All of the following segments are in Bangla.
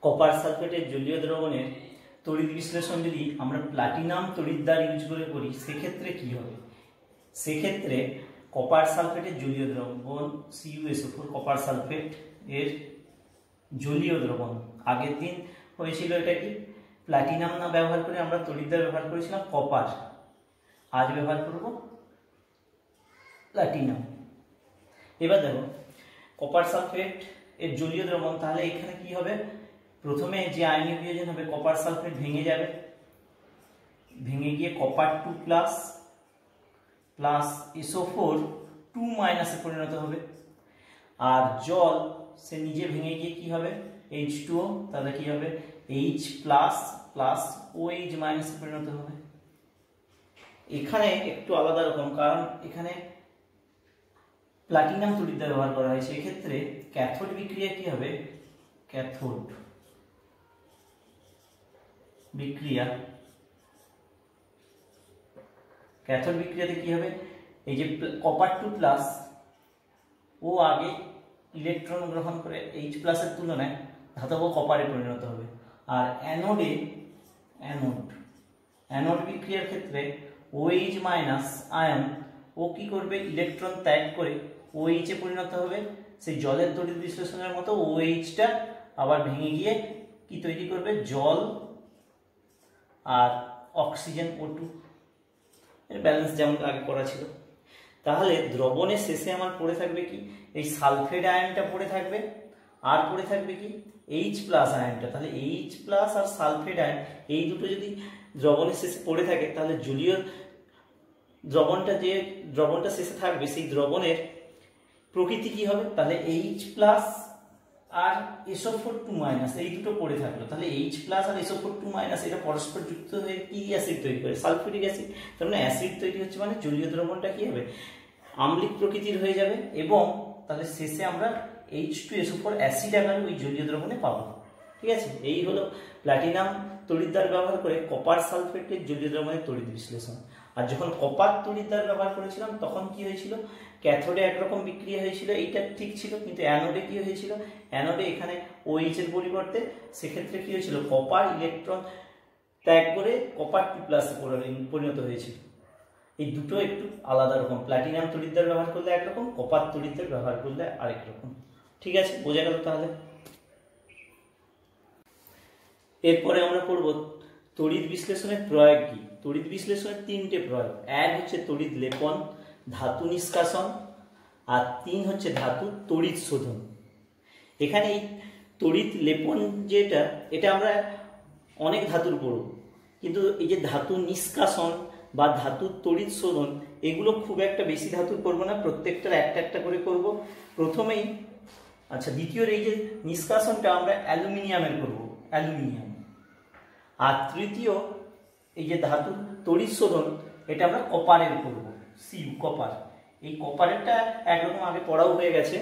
কপার সালফেটের জলীয় দ্রবণের তড়িৎ বিশ্লেষণ যদি আমরা প্লাটিনাম তড়িৎদ্বার ইউজ করে করি সেক্ষেত্রে কি হবে? সেক্ষেত্রে কপার সালফেটের জলীয় দ্রবণ CuSO4 কপার সালফেট এর জলীয় দ্রবণ আগের দিন হয়েছিল এটা কি প্লাটিনাম না ব্যবহার করে আমরা তড়িৎদ্বার ব্যবহার করেছিলাম কপার, আজ ব্যবহার করব প্লাটিনাম। এবার দেখো কপার সালফেট এর জলীয় দ্রবণ, তাহলে এখানে কি হবে? প্রথমে যে আয়নীয় বিয়োজন হবে কপার সালফেট ভেঙে যাবে, ভেঙে গিয়ে কপার 2 প্লাস SO4 2 মাইনাসে পরিণত হবে। আর জল সে নিজে ভেঙে গিয়ে কি হবে? H2O, তাহলে কি হবে? H প্লাস OH মাইনাসে পরিণত হবে। এখানে একটু আলাদা রকম, কারণ এখানে প্লাটিনাম তড়িৎদ্বার ব্যবহার করা হয়। সেক্ষেত্রে ক্যাথোড বিক্রিয়া কি হবে? ক্যাথোড বিক্রিয়াতে কি হবে? এই যে কপার 2 প্লাস ও আগে ইলেকট্রন গ্রহণ করে H প্লাসের তুলনায় ধাতব কপারে পরিণত হবে। আর অ্যানোড বিক্রিয়ার ক্ষেত্রে OH মাইনাস আয়ন ও কি করবে? ইলেকট্রন ত্যাগ করে OH এ পরিণত হবে। সেই জলের তড়িৎ বিশ্লেষণের মতো OH-টা আবার ভেঙে গিয়ে কি তৈরি করবে? জল আর অক্সিজেন O2 এর ব্যালেন্স যেমন আগে করা ছিল। তাহলে দ্রবণের শেষে আমার পড়ে থাকবে কি? এই সালফেট আয়নটা পড়ে থাকবে, আর পড়ে থাকবে কি? H প্লাস আয়নটা। তাহলে H প্লাস আর সালফেট আয়ন এই দুটো যদি দ্রবণের শেষে পড়ে থাকে তাহলে জলীয় দ্রবণটা শেষে থাকবে সেই দ্রবণের প্রকৃতি কি হবে? তাহলে H প্লাস আর SO4 2 মাইনাস এই দুটো পড়ে থাকলো। তাহলে H প্লাস আর SO4 2 মাইনাস এটা পরস্পর যুক্ত হয়ে কি অ্যাসিড তৈরি করে? Sulphuric acid. তার মানে অ্যাসিড তৈরি হচ্ছে মানে জলীয় দ্রবণটা কি হবে? আম্লিক প্রকৃতির হয়ে যাবে, এবং তাহলে শেষে আমরা H2SO4 অ্যাসিড আকারে ওই জলীয় দ্রবণে পাবো। ঠিক আছে, এই হলো প্লাটিনাম তড়িৎদ্বার ব্যবহার করে কপার সালফেটের জলীয় দ্রবণের তড়িৎ বিশ্লেষণ। আর যখন কপার তড়িৎদ্বার ব্যবহার করেছিলাম তখন কি হয়েছিল? ক্যাথোডে একরকম বিক্রিয়া হয়েছিল, এইটা ঠিক ছিল, কিন্তু অ্যানোডে কি হয়েছিল? অ্যানোডে এখানে OH এর পরিবর্তে সেক্ষেত্রে কি হয়েছিল? কপার ইলেকট্রন ত্যাগ করে কপার 2 প্লাসে পরিণত হয়েছিল। এই দুটো একটু আলাদা রকম, প্লাটিনাম তড়িৎদ্বার ব্যবহার করলে একরকম, কপার তড়িৎদ্বার ব্যবহার করলে আরেক রকম। ঠিক আছে, বোঝা গেল তাহলে? এরপরে আমরা পড়ব তড়িৎ বিশ্লেষণের প্রয়োগ কি। তড়িৎ বিশ্লেষণের 3টে প্রয়োগ। এক হচ্ছে তড়িৎ লেপন, ধাতু নিষ্কাশন, আর 3 হচ্ছে ধাতু তড়িৎ শোধন। এখানে এই তড়িৎ লেপন যেটা, এটা আমরা অনেক ধাতুর পড়ব, কিন্তু এই যে ধাতু নিষ্কাশন বা ধাতুর তড়িৎ শোধন এগুলো খুব একটা বেশি ধাতুর করবো না, প্রত্যেকটার একটা একটা করে করব। প্রথমেই দ্বিতীয় এই যে নিষ্কাশনটা আমরা অ্যালুমিনিয়ামের করব, অ্যালুমিনিয়াম। আর তৃতীয় এই যে ধাতুর তড়িৎ শোধন এটা আমরা কপারের করব, কপার। এই কপারেরটা একরকম আগে পড়াও হয়ে গেছে।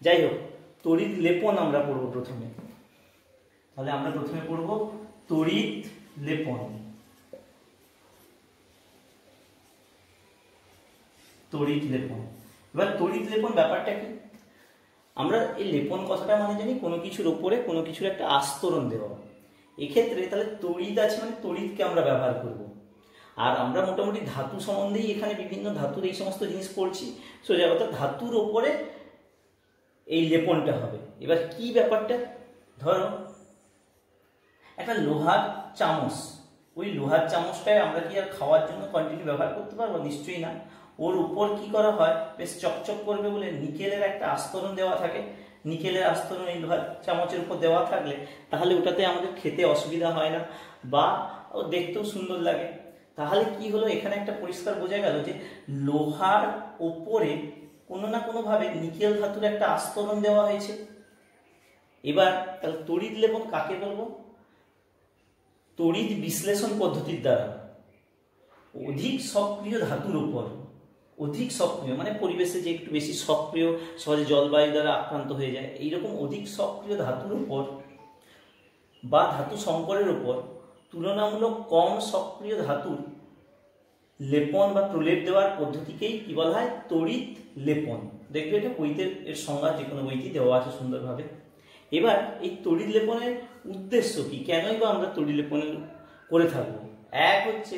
যাই হোক, তড়িৎ লেপন আমরা পড়ব প্রথমে। তাহলে আমরা প্রথমে পড়ব তড়িৎ লেপন। এবার তড়িৎ লেপন ব্যাপারটা কি? আমরা এই লেপন কথাটা মানে জানি কোনো কিছুর ওপরে কোনো কিছুর একটা আস্তরণ দেওয়া। এক্ষেত্রে তাহলে তড়িৎ আছে মানে তড়িৎকে আমরা ব্যবহার করব। আর আমরা মোটামুটি ধাতু সম্বন্ধেই এখানে বিভিন্ন ধাতুর এই সমস্ত জিনিস পড়ছি, সোজা কথা ধাতুর ওপরে এই লেপনটা হবে। এবার কি ব্যাপারটা? ধরো একটা লোহার চামচ, ওই লোহার চামচটায় আমরা কি আর খাওয়ার জন্য কন্টিনিউ ব্যবহার করতে পারবো? নিশ্চয়ই না। ওর উপর কি করা হয়? বেশ চকচক করবে বলে নিকেলের একটা আস্তরণ দেওয়া থাকে। নিকেলের আস্তরণ এই লোহার চামচের উপর দেওয়া থাকলে তাহলে ওটাতে আমাদের খেতে অসুবিধা হয় না বা দেখতেও সুন্দর লাগে। তাহলে কি হলো? এখানে একটা পরিষ্কার বোঝা গেল যে লোহার ওপরে কোনো না কোনোভাবে নিকেল ধাতুর একটা আস্তরণ দেওয়া হয়েছে। এবার তাহলে তড়িৎ লেপন কাকে বলবো? তড়িৎ বিশ্লেষণ পদ্ধতির দ্বারা অধিক সক্রিয় ধাতুর উপর, অধিক সক্রিয় মানে পরিবেশে যে একটু বেশি সক্রিয়, সহজে জলবায়ু দ্বারা আক্রান্ত হয়ে যায়, এইরকম অধিক সক্রিয় ধাতুর উপর বা ধাতু সংকরের উপর তুলনামূলক কম সক্রিয় ধাতুর লেপন বা প্রলেপ দেওয়ার পদ্ধতিকেই কি বলা হয়? তড়িৎ লেপন। দেখবে এটা বইতে এর সংজ্ঞা যে কোনো বইতেই দেওয়া আছে সুন্দরভাবে। এবার এই তড়িৎ লেপনের উদ্দেশ্য কি, কেনই বা আমরা তড়িৎ লেপন করে থাকবো? এক হচ্ছে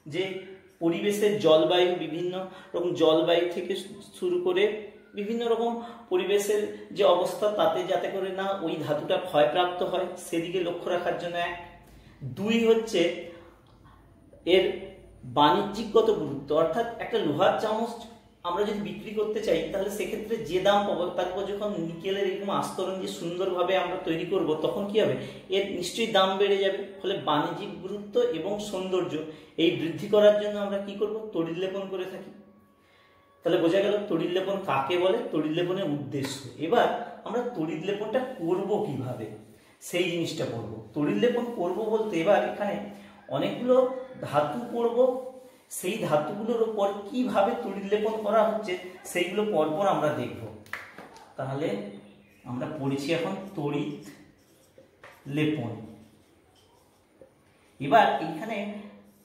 যে পরিবেশের জলবায়ু, বিভিন্ন রকম জলবায়ু থেকে শুরু করে বিভিন্ন রকম পরিবেশের যে অবস্থা, তাতে যাতে করে না ওই ধাতুটা ক্ষয়প্রাপ্ত হয় সেদিকে লক্ষ্য রাখার জন্য এক। দুই হচ্ছে এর বাণিজ্যিকগত গুরুত্ব, অর্থাৎ একটা লোহার চামচ আমরা যদি বিক্রি করতে চাই তাহলে সেক্ষেত্রে যে দাম পাবো, তারপর যখন নিকেলের এরকম আস্তরণ যে সুন্দরভাবে আমরা তৈরি করব তখন কি হবে, এর নিশ্চয়ই দাম বেড়ে যাবে। ফলে বাণিজ্যিক গুরুত্ব এবং সৌন্দর্য এই বৃদ্ধি করার জন্য আমরা কি করব, তড়িৎ লেপন করে থাকি। তাহলে বোঝা গেল তড়িৎ লেপন কাকে বলে, তড়িৎ লেপনের উদ্দেশ্য। এবার আমরা তড়িৎ লেপনটা করব কিভাবে সেই জিনিসটা পড়ব। তড়িৎ লেপন করব বলতে এবার এখানে অনেকগুলো ধাতু পড়ব, সেই ধাতুগুলোর উপর কিভাবে তড়িৎ লেপন করা হচ্ছে সেইগুলো পরপর আমরা দেখব। তাহলে আমরা পড়েছি এখন তড়িৎ লেপন। এবার এইখানে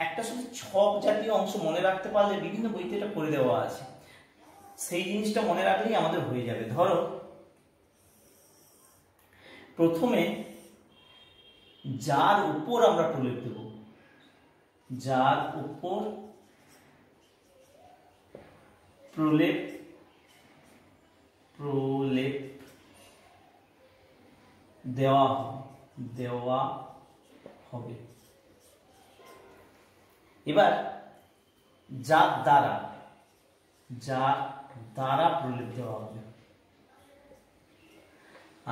একটা শুধু ছক জাতীয় অংশ মনে রাখতে পারলে, বিভিন্ন বইতে এটা করে দেওয়া আছে, সেই জিনিসটা মনে রাখলেই আমাদের হয়ে যাবে। ধরো প্রথমে যার উপর আমরা প্রলেপ দেব, যার উপর প্রলেপ দেওয়া হবে। এবার যার দ্বারা প্রলেপ দেওয়া হবে।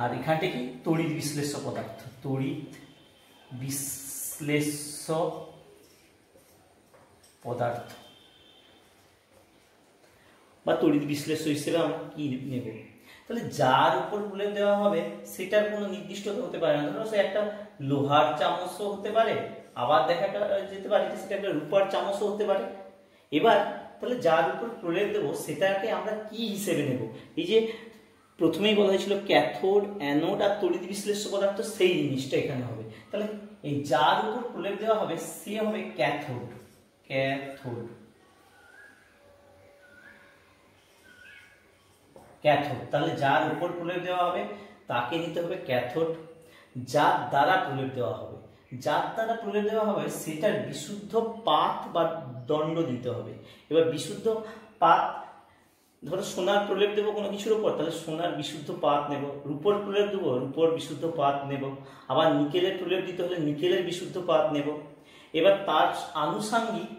আর এখানটা কি, তড়িৎ বিশ্লেষ্য পদার্থ, তড়িৎ বিশ্লেষ্য পদার্থ বা তড়িৎ বিশ্লেষ্য হিসেবে আমরা কি নেব। তাহলে যার উপর প্রলেপ দেওয়া হবে সেটার কোনো নির্দিষ্ট হতে পারে না। ধরো সে একটা লোহার চামচও হতে পারে, আবার দেখা যেতে পারে সেটা একটা রূপার চামচও হতে পারে। এবার তাহলে যার উপর প্রলেপ দেবো সেটাকে আমরা কি হিসেবে নেব? এই যে প্রথমেই বলা হয়েছিল ক্যাথোড, অ্যানোড আর তড়িৎ বিশ্লেষ্য পদার্থ, সেই জিনিসটা এখানে হবে। তাহলে এই যার উপর প্রলেপ দেওয়া হবে সে হবে ক্যাথোড। তাহলে যার উপর প্রলেপ দেওয়া হবে তাকে নিতে হবে ক্যাথোড। যার দ্বারা প্রলেপ দেওয়া হবে, সেটার বিশুদ্ধ পাত বা দণ্ড দিতে হবে। এবার বিশুদ্ধ পাত, ধরো সোনার প্রলেপ দেবো কোনো কিছুর উপর, তাহলে সোনার বিশুদ্ধ পাত নেব। রূপোর প্রলেপ দেবো, রূপোর বিশুদ্ধ পাত নেব। আবার নিকেলের প্রলেপ দিতে হলে নিকেলের বিশুদ্ধ পাত নেব। এবার তার আনুষঙ্গিক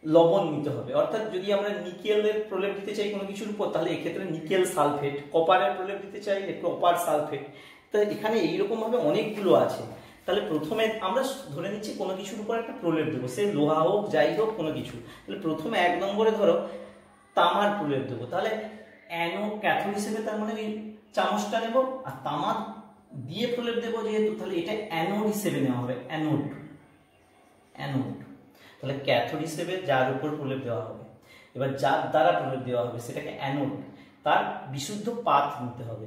লবণ নিতে হবে, অর্থাৎ যদি আমরা নিকেলের প্রলেপ দিতে চাই কোনো কিছুর উপর তাহলে এক্ষেত্রে নিকেল সালফেট, কপারের প্রলেপ দিতে চাইলে কপার সালফেট। তাহলে এখানে এইরকম ভাবে অনেকগুলো আছে। তাহলে প্রথমে আমরা ধরে নিচ্ছি কোনো কিছুর উপর একটা প্রলেপ দেবো, সে লোহা হোক যাই হোক কোনো কিছু। তাহলে প্রথমে 1 নম্বরে ধরো তামার প্রলেপ দেবো, তাহলে অ্যানোড ক্যাথোড হিসেবে তার মানে চামচটা নেব, আর তামা দিয়ে প্রলেপ দেবো যেহেতু, তাহলে এটা অ্যানোড হিসেবে নেওয়া হবে, অ্যানোড। তাহলে ক্যাথোড হিসেবে যার উপর প্রলেপ দেওয়া হবে। এবার যার দ্বারা প্রলেপ দেওয়া হবে সেটাকে অ্যানোড, তার বিশুদ্ধ পাত নিতে হবে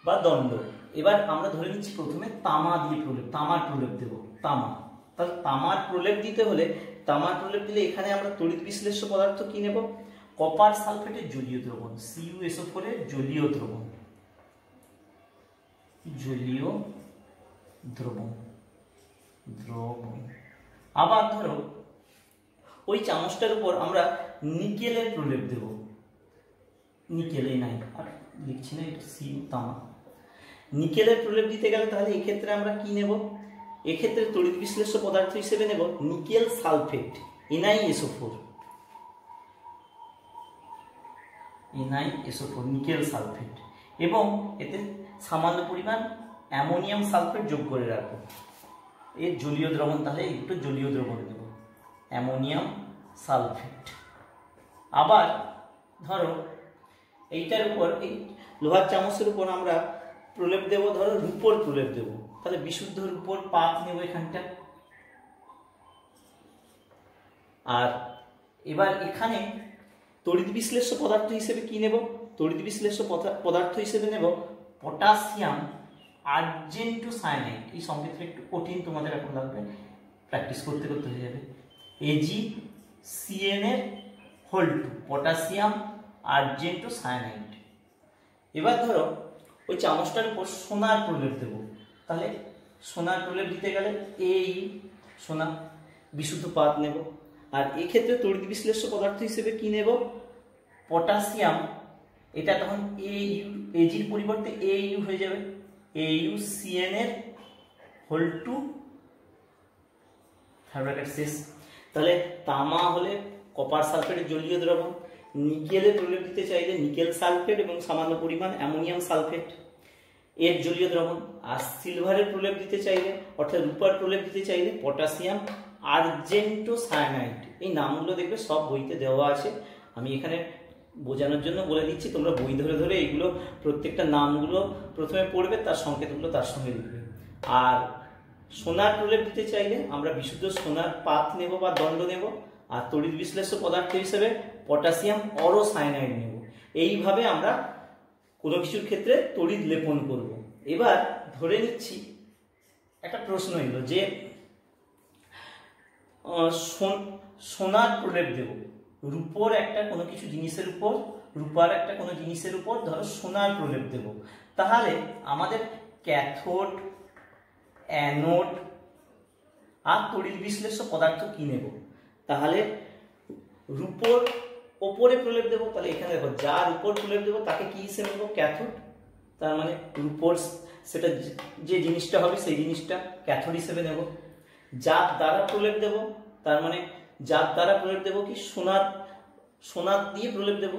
বা দণ্ড। এবার আমরা ধরে নিচ্ছি প্রথমে তামা দিয়ে তামার প্রলেপ দেব, তামা। তাহলে তামার প্রলেপ দিতে হলে, তামার প্রলেপ দিলে এখানে আমরা তড়িৎ বিশ্লেষ্য পদার্থ কি নেব, কপার সালফেটের জলীয় দ্রবণ, CuSO4 এর জলীয় দ্রবণ। আবার ধরো ওই চামচটার উপর আমরা নিকেলের প্রলেপ দেব, নিকেলে নাই আর লিখছি না, এটা তামা। নিকেলের প্রলেপ দিতে গেলে তাহলে এক্ষেত্রে আমরা কি নেব, এক্ষেত্রে তড়িৎ বিশ্লেষ্য পদার্থ হিসেবে নেব nickel sulphate, NiSO4, nickel sulphate. এবং এতে সামান্য পরিমাণ অ্যামোনিয়াম সালফেট যোগ করে রাখবো, এর জলীয় দ্রবণ। তাহলে একটু জলীয় দ্রবণ দেব, অ্যামোনিয়াম সালফেট। আবার ধরো এইটার উপর, এই লোহার চামচের উপর আমরা প্রলেপ দেব, ধরো রূপোর প্রলেপ দেব, তাহলে বিশুদ্ধ রূপোর পাত নেব এখানটা। আর এবার এখানে তড়িৎ বিশ্লেষ্য পদার্থ হিসেবে কি নেব, তড়িৎ বিশ্লেষ্য পদার্থ হিসেবে নেব পটাশিয়াম আর্জেন্টোসায়ানাইড। এই সংকেতটা একটু কঠিন, তোমাদের এখন লাগবে, প্র্যাকটিস করতে হয়ে যাবে। AgCN2, potassium আর্জেন্টোসায়ানাইড। এবার ধরো ওই চামচটার উপর সোনার প্রলেপ দেব। তাহলে সোনার প্রলেপ দিতে গেলে এই সোনা বিশুদ্ধ পাত নেব। আর এক্ষেত্রে তড়িৎ বিশ্লেষ্য পদার্থ হিসেবে কি নেব? পটাশিয়াম। এটা তখন এজির পরিবর্তে এইউ হয়ে যাবে, AuCN এর হোল টু শেষ। তাহলে তামা হলে কপার সালফেটের জলীয় দ্রবণ, নিকেলে প্রলেপ দিতে চাইলে নিকেল সালফেট এবং সামান্য পরিমাণ অ্যামোনিয়াম সালফেট এর জলীয় দ্রবণ। আর সিলভারের প্রলেপ দিতে চাইলে অর্থাৎ রূপার প্রলেপ দিতে চাইলে পটাশিয়াম আর্জেন্টো সায়ানাইড। এই নামগুলো দেখবে সব বইতে দেওয়া আছে, আমি এখানে বোঝানোর জন্য বলে দিচ্ছি, তোমরা বই ধরে ধরে এইগুলো প্রত্যেকটা নামগুলো প্রথমে পড়বে, তার সংকেতগুলো তার সঙ্গে লিখবে। আর সোনার প্রলেপ দিতে চাইলে আমরা বিশুদ্ধ সোনার পাত নেব বা দণ্ড নেব, আর তড়িৎ বিশ্লেষ্য পদার্থ হিসেবে পটাশিয়াম অরোসায়ানাইড নেব। এইভাবে আমরা কোনো কিছুর ক্ষেত্রে তড়িৎ লেপন করব। এবার ধরে নিচ্ছি একটা প্রশ্ন এলো যে সোনার প্রলেপ দেব, রূপোর একটা কোনো কিছু জিনিসের উপর, রূপার একটা কোনো জিনিসের উপর ধরো সোনার প্রলেপ দেব, তাহলে আমাদের ক্যাথোড, অ্যানোড আর তড়িৎ বিশ্লেষ্য পদার্থ কি নেব? তাহলে রূপোর ওপরে প্রলেপ দেবো, তাহলে এখানে দেখো যার উপর প্রলেপ দেবো তাকে কি হিসেবে নেবো? ক্যাথোড। তার মানে রূপোর সেটা যে জিনিসটা হবে সেই জিনিসটা ক্যাথোড হিসেবে নেব। যার দ্বারা প্রলেপ দেব, তার মানে যার দ্বারা প্রলেপ দেব কি সোনার দিয়ে প্রলেপ দেব,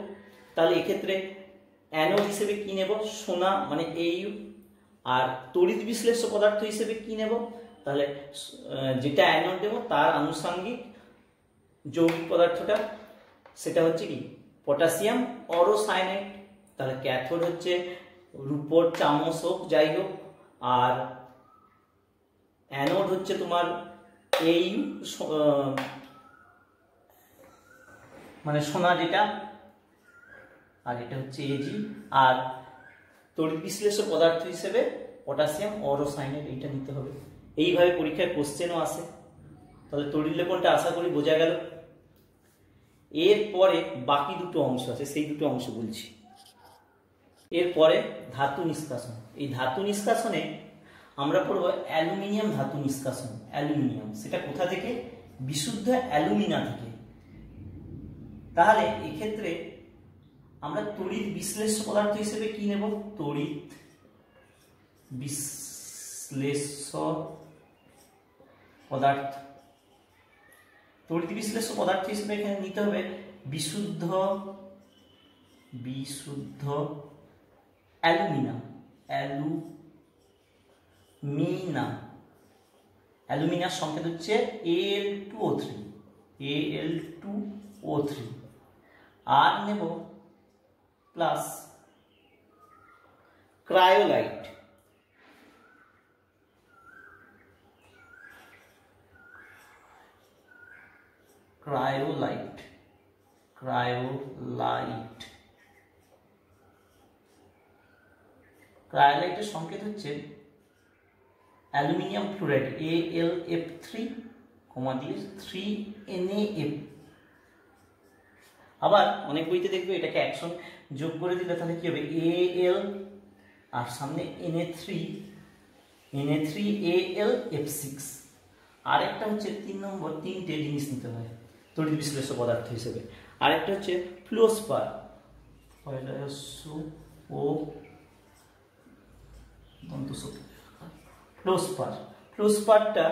তাহলে এক্ষেত্রে অ্যানোড হিসেবে কি নেব? সোনা, মানে AU। আর তড়িৎ বিশ্লেষ্য পদার্থ হিসেবে কি নেব? তাহলে যেটা অ্যানোড দেব তার আনুষঙ্গিক যৌগিক পদার্থটা সেটা হচ্ছে কি? পটাশিয়াম অরোসায়ানাইড। তাহলে ক্যাথোড হচ্ছে রূপোর চামচ হোক যাই হোক, আর অ্যানোড হচ্ছে তোমার এই মানে সোনা যেটা, আর এটা হচ্ছে AG। আর তড়িৎ বিশ্লেষ্য পদার্থ হিসেবে পটাশিয়াম অরোসায়ানাইড, এইটা নিতে হবে। এইভাবে পরীক্ষায় কোশ্চেনও আসে। তাহলে তড়িৎ লেপনটা আশা করি বোঝা গেল। এরপরে বাকি দুটো অংশ আছে, সেই দুটো অংশ বলছি। এরপরে ধাতু নিষ্কাশন। এই ধাতু নিষ্কাশনে আমরা পড়ব অ্যালুমিনিয়াম ধাতু নিষ্কাশন। অ্যালুমিনিয়াম সেটা কোথা থেকে? বিশুদ্ধ অ্যালুমিনা থেকে। তাহলে এক্ষেত্রে আমরা তড়িৎ বিশ্লেষ্য পদার্থ হিসেবে কি নেব? তড়িৎ বিশ্লেষ্য পদার্থ। তড়িৎ বিশ্লেষ্য পদার্থ হিসেবে এখানে নিতে হবে বিশুদ্ধ অ্যালুমিনা। অ্যালুমিনার সংকেত হচ্ছে Al2O3। আর নেব প্লাস ক্রায়োলাইট। ক্রায়োলাইটের সংকেত হচ্ছে অ্যালুমিনিয়াম ফ্লুরাইড, Al3 আবার অনেক বইতে দেখবে এটাকে একসঙ্গে যোগ করে দিলে তাহলে কি হবে? Al আর সামনে Na3Al_F6। আরেকটা হচ্ছে 3 নম্বর, তিনটে জিনিস নিতে হয় তড়িৎ বিশ্লেষ্য পদার্থ হিসেবে। আরেকটা হচ্ছে ফ্লোসপার, ফ্লোসপারটা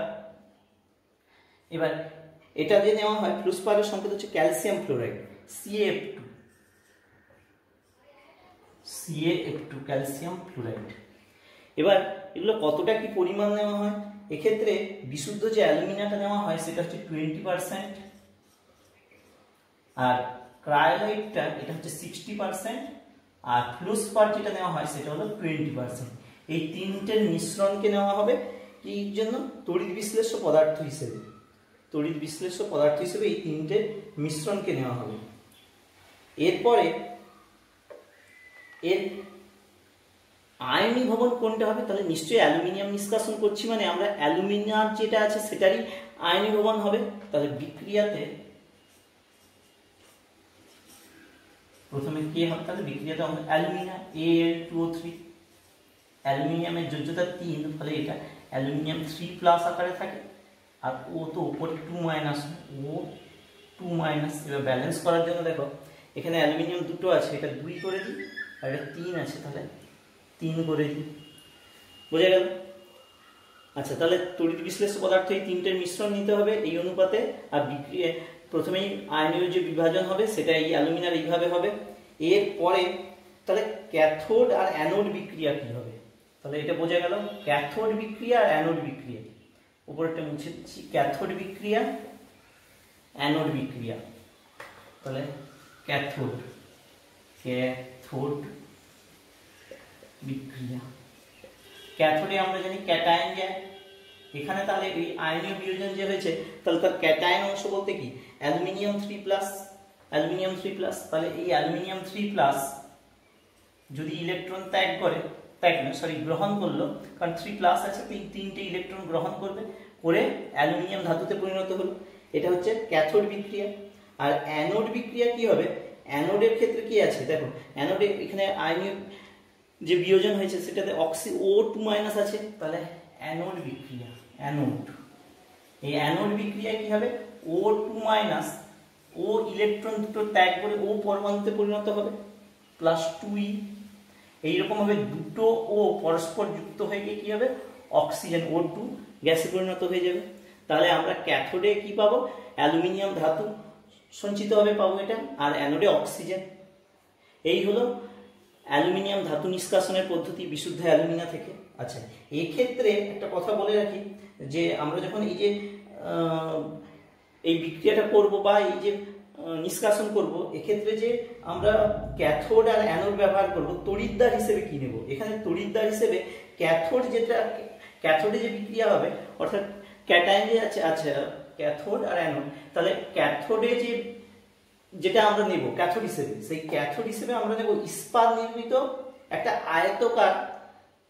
এবার এটা দিয়ে নেওয়া হয়। ফ্লোসপারের সংকেত হচ্ছে calcium fluoride, CaF2 calcium fluoride. এবার এগুলো কতটা কি পরিমাণ নেওয়া হয়? এক্ষেত্রে বিশুদ্ধ যে অ্যালুমিনাটা নেওয়া হয় সেটা হচ্ছে 20%, আর ক্রায়োলাইটটা এটা হচ্ছে 60%, আর ফ্লোসপার যেটা নেওয়া হয় সেটা হলো 20%। এই তিনটের মিশ্রণকে নেওয়া হবে কি জন্য? তড়িৎ বিশ্লেষ্য পদার্থ হিসেবে। তড়িৎ বিশ্লেষ্য পদার্থ হিসেবে এই তিনটে মিশ্রণকে নেওয়া হবে। এরপরে এর আয়নি ভবন কোনটা হবে? তাহলে নিশ্চয়ই অ্যালুমিনিয়াম নিষ্কাশন করছি মানে আমরা অ্যালুমিনিয়াম যেটা আছে সেটারই আয়নি ভবন হবে। তাহলে বিক্রিয়াতে প্রথমে কি হবে? তাহলে বিক্রিয়াতে আমরা অ্যালুমিনা Al2O3 অ্যালুমিনিয়ামের যোজ্যতা 3, ফলে এটা অ্যালুমিনিয়াম 3+ আকারে থাকে। আর ও তো উপরে 2-, ও 2-। এবার ব্যালেন্স করার জন্য দেখো এখানে অ্যালুমিনিয়াম দুটো আছে, এটা 2 করে দিই, আর এটা 3 আছে, তাহলে 3 করে দিই। বোঝা গেল? আচ্ছা, তাহলে তড়িৎ বিশ্লেষ্য পদার্থ এই তিনটের মিশ্রণ নিতে হবে এই অনুপাতে। আর বিক্রিয়া প্রথমেই আয়নীয় যে বিভাজন হবে সেটা এই অ্যালুমিনার এইভাবে হবে। এরপরে তাহলে ক্যাথোড আর অ্যানোড বিক্রিয়া কি হবে, তাহলে এটা বোঝা গেল। ক্যাথোড বিক্রিয়া আর অ্যানোড বিক্রিয়া, উপরেরটা মুছে দিচ্ছি, ক্যাথোড বিক্রিয়া, অ্যানোড বিক্রিয়া। তাহলে ক্যাথোড বিক্রিয়া, ক্যাথোডে আমরা জানি ক্যাটায়ন যায়, এখানে তাহলে এই আয়নীয় বিয়োজন যে হয়েছে তাহলে তার ক্যাটায়ন অংশ বলতে কি অ্যালুমিনিয়াম 3+, তাহলে এই অ্যালুমিনিয়াম 3+ যদি ইলেকট্রন গ্রহণ করলো, কারণ 3+ আছে, 3টে ইলেকট্রন গ্রহণ করবে, করে অ্যালুমিনিয়াম ধাতুতে পরিণত হলো। এটা হচ্ছে ক্যাথোড বিক্রিয়া। আর অ্যানোড বিক্রিয়া কি হবে, অ্যানোডের ক্ষেত্রে কি আছে দেখো, অ্যানোডে এখানে আয়নীয় যে বিয়োজন হয়েছে সেটাতে O2- আছে, তাহলে অ্যানোড বিক্রিয়া, অ্যানোড, এই অ্যানোড বিক্রিয়ায় কি হবে, O2-, ও ইলেকট্রন দুটো ত্যাগ করে ও পরমাণুতে পরিণত হবে, +2E। এইরকম ভাবে দুটো ও পরস্পর যুক্ত হয়ে গিয়ে কি হবে, অক্সিজেন O2 গ্যাসে পরিণত হয়ে যাবে। তাহলে আমরা ক্যাথোডে কি পাবো, অ্যালুমিনিয়াম ধাতু সঞ্চিত হবে পাবো এটা, আর অ্যানোডে অক্সিজেন। এই হলো অ্যালুমিনিয়াম ধাতু নিষ্কাশনের পদ্ধতি বিশুদ্ধ অ্যালুমিনা থেকে। আচ্ছা, এই ক্ষেত্রে একটা কথা বলে রাখি যে আমরা যখন এই যে এই বিক্রিয়াটা করব বা এই যে নিষ্কাশন করব, এক্ষেত্রে যে আমরা ক্যাথোড আর অ্যানোড ব্যবহার করব, তড়িৎদ্বার হিসেবে কি নেব, এখানে তড়িৎদ্বার হিসেবে ক্যাথোড, যেটা ক্যাথোডে যে বিক্রিয়া হবে অর্থাৎ ক্যাটায়ন যে আছে, আচ্ছা ক্যাথোড আর অ্যানোড, তাহলে ক্যাথোডে যেটা আমরা নেব ক্যাথোড হিসেবে, সেই ক্যাথোড হিসেবে আমরা নেব ইস্পাত নির্মিত একটা আয়তকার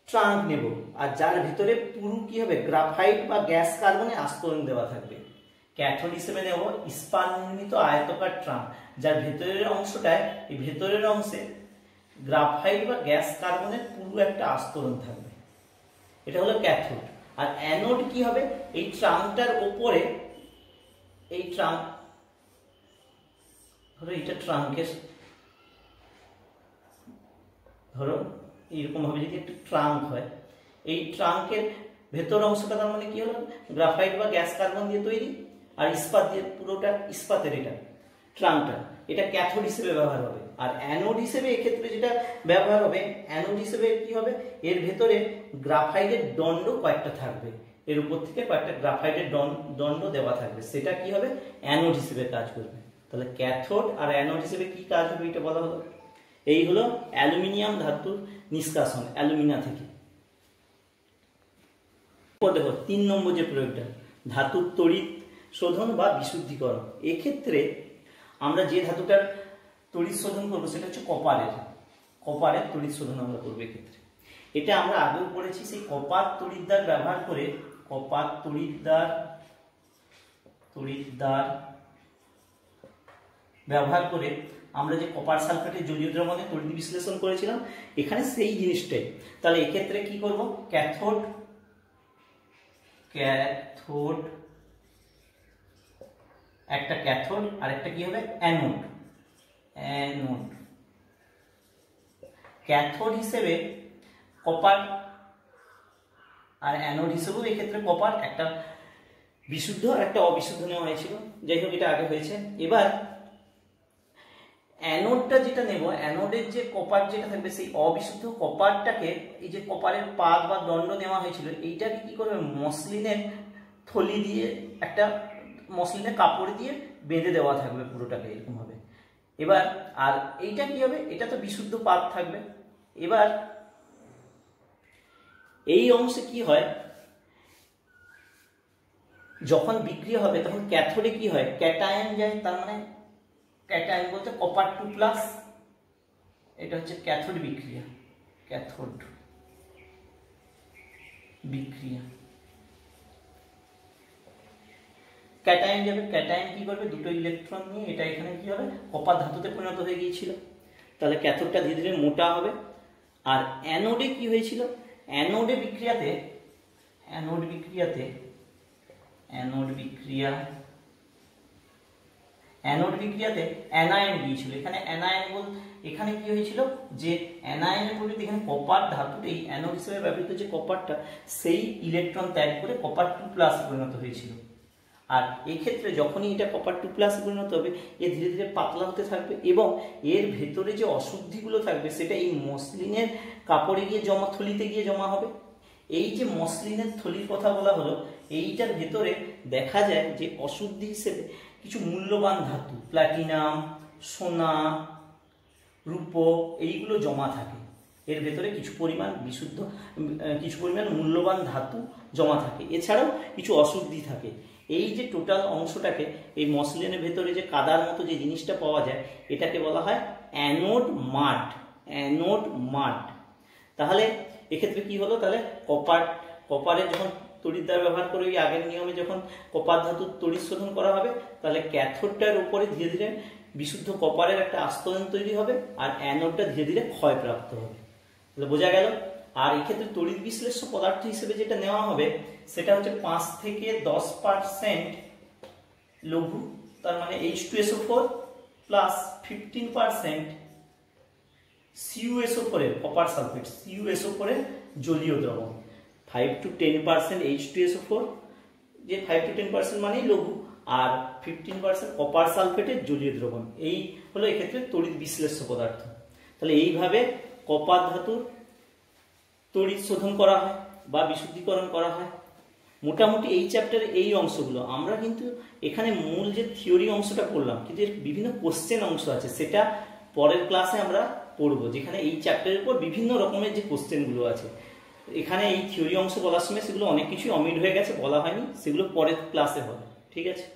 ট্রাঙ্ক নেব, আর যার ভিতরে পুরো কি হবে, গ্রাফাইট বা গ্যাস কার্বনে আস্তরণ দেওয়া থাকবে। ক্যাথোড হিসেবে নেব ইস্পাত নির্মিত আয়তকার ট্রাঙ্ক, যার ভেতরের অংশটায়, এই ভেতরের অংশে গ্রাফাইট বা গ্যাস কার্বনের পুরো একটা আস্তরণ থাকবে, এটা হলো ক্যাথোড। আর অ্যানোড কি হবে, এই ট্রাঙ্কটার উপরে, এই ট্রাঙ্ক ধরো এটা ট্রাঙ্কের, ধরো এইরকম ভাবে যদি একটা ট্রাঙ্ক হয়, এই ট্রাঙ্কের ভেতর অংশটা তার মানে কি হলো, গ্রাফাইট বা গ্যাস কার্বন দিয়ে তৈরি, আর ইস্পাত দিয়ে, পুরোটা ইস্পাতের এটা ট্রাঙ্কটা, এটা ক্যাথোড হিসেবে ব্যবহার হবে। আর অ্যানোড হিসেবে এক্ষেত্রে যেটা ব্যবহার হবে, অ্যানোড হিসেবে কি হবে, এর ভেতরে গ্রাফাইটের দণ্ড কয়েকটা থাকবে, এর উপর থেকে কয়েকটা গ্রাফাইটের দণ্ড দেওয়া থাকবে, সেটা কি হবে, অ্যানোড হিসেবে কাজ করবে। তাহলে ক্যাথোড আর অ্যানোড হিসেবে কি কাজ হবে এটা বলা হলো। এই হলো অ্যালুমিনিয়াম ধাতুর নিষ্কাশন অ্যালুমিনা থেকে। দেখো 3 নম্বর যে প্রয়োগটা, ধাতুর তড়িৎ শোধন বা বিশুদ্ধিকরণ। এক্ষেত্রে আমরা যে ধাতুটার তড়িৎ শোধন করবো সেটা হচ্ছে কপারের তড়িৎ শোধন আমরা করবো। এক্ষেত্রে এটা আমরা আগেও পড়েছি, সেই কপার তড়িৎদ্বার ব্যবহার করে, কপার তড়িৎদ্বার ব্যবহার করে আমরা যে কপার সালফেটের জলীয় দ্রবণে তড়িৎ বিশ্লেষণ করেছিলাম, এখানে সেই জিনিসটাই। তাহলে এক্ষেত্রে কি করব, ক্যাথোড একটা ক্যাথোড আর একটা কি হবে, অ্যানোড। ক্যাথোড হিসেবে কপার আর অ্যানোড হিসেবেও এক্ষেত্রে কপার, একটা বিশুদ্ধ আর একটা অবিশুদ্ধ নেওয়া হয়েছিল, যাই হোক এটা আগে হয়েছে। এবার অ্যানোডটা যেটা নেব, অ্যানোডের যে কপার যেটা থাকবে, সেই অবিশুদ্ধ কপারটাকে, এই যে কপারের পাত বা দণ্ড নেওয়া হয়েছিল, এইটাকে কি করবে, মসলিনের থলি দিয়ে, একটা মসলিনের কাপড় দিয়ে বেঁধে দেওয়া থাকবে পুরোটাকে এরকম হবে। এবার আর এইটা কি হবে, এটা তো বিশুদ্ধ পাত থাকবে। এবার এই অংশে কি হয়, যখন বিক্রিয়া হবে তখন ক্যাথোডে কি হয়, ক্যাটায়ন যায়, তার মানে ক্যাটায়ন বলতে কপার 2+, এটা হচ্ছে ক্যাথোড বিক্রিয়া, ক্যাটায়ন যাবে, ক্যাটায়ন কি করবে, দুটো ইলেকট্রন নিয়ে এটা এখানে কি হবে, কপার ধাতুতে পরিণত হয়ে গিয়েছিল, তাহলে ক্যাথোডটা ধীরে ধীরে মোটা হবে। আর অ্যানোডে কি হয়েছিল, অ্যানোড বিক্রিয়াতে অ্যানায়ন গিয়েছিল। এখানে এখানে কি হয়েছিল যে অ্যানায়নের পরিবর্তে এখানে কপার ধাতুটি অ্যানোড হিসেবে ব্যবহৃত যে কপারটা সেই ইলেকট্রন ত্যাগ করে কপার 2+ পরিণত হয়েছিল। আর এক্ষেত্রে যখনই এটা কপার 2+ পরিণত হবে এ ধীরে ধীরে পাতলা হতে থাকবে এবং এর ভেতরে যে অশুদ্ধিগুলো থাকবে সেটা এই মসলিনের কাপড়ে গিয়ে থলিতে গিয়ে জমা হবে। এই যে মসলিনের থলির কথা বলা হলো, এইটার ভেতরে দেখা যায় যে অশুদ্ধি হিসেবে কিছু মূল্যবান ধাতু, প্লাটিনাম, সোনা, রূপো, এইগুলো জমা থাকে। এর ভেতরে কিছু পরিমাণ মূল্যবান ধাতু জমা থাকে, এছাড়াও কিছু অশুদ্ধি থাকে। এই যে টোটাল অংশটাকে এই মসলিনের ভেতরে যে কাদার মতো যে জিনিসটা পাওয়া যায় এটাকে বলা হয় অ্যানোড মাড। তাহলে এক্ষেত্রে কি হলো, তাহলে কপারে যখন তড়িৎদ্বার ব্যবহার করে ওই আগের নিয়মে যখন কপার ধাতুর তড়িৎ শোধন করা হবে, তাহলে ক্যাথোডটার উপরে ধীরে ধীরে বিশুদ্ধ কপারের একটা আস্তরণ তৈরি হবে আর অ্যানোডটা ধীরে ধীরে ক্ষয়প্রাপ্ত হবে। তাহলে বোঝা গেল। আর এক্ষেত্রে তড়িৎ বিশ্লেষ্য পদার্থ হিসেবে যেটা নেওয়া হবে সেটা হচ্ছে 5 থেকে 10% লঘু, তার মানে H2SO4 প্লাস 15% CuSO4 এর কপার সালফেট, CuSO4 এর জলীয় দ্রবণ, 5 to 10% H2SO4, যে 5 to 10% মানেই লঘু, আর 15% কপার সালফেটের জলীয় দ্রবণ। এই হলো এক্ষেত্রে তড়িৎ বিশ্লেষ্য পদার্থ। তাহলে এইভাবে কপার ধাতুর তড়িৎ শোধন করা হয় বা বিশুদ্ধীকরণ করা হয়। মোটামুটি এই চ্যাপ্টারে এই অংশগুলো আমরা কিন্তু এখানে মূল যে থিওরি অংশটা পড়লাম, কিন্তু এর বিভিন্ন কোশ্চেন অংশ আছে, সেটা পরের ক্লাসে আমরা পড়বো, যেখানে এই চ্যাপ্টারের উপর বিভিন্ন রকমের যে কোশ্চেনগুলো আছে। এখানে এই থিওরি অংশ বলার সময় সেগুলো অনেক কিছুই অমিট হয়ে গেছে, বলা হয়নি, সেগুলো পরের ক্লাসে হবে। ঠিক আছে।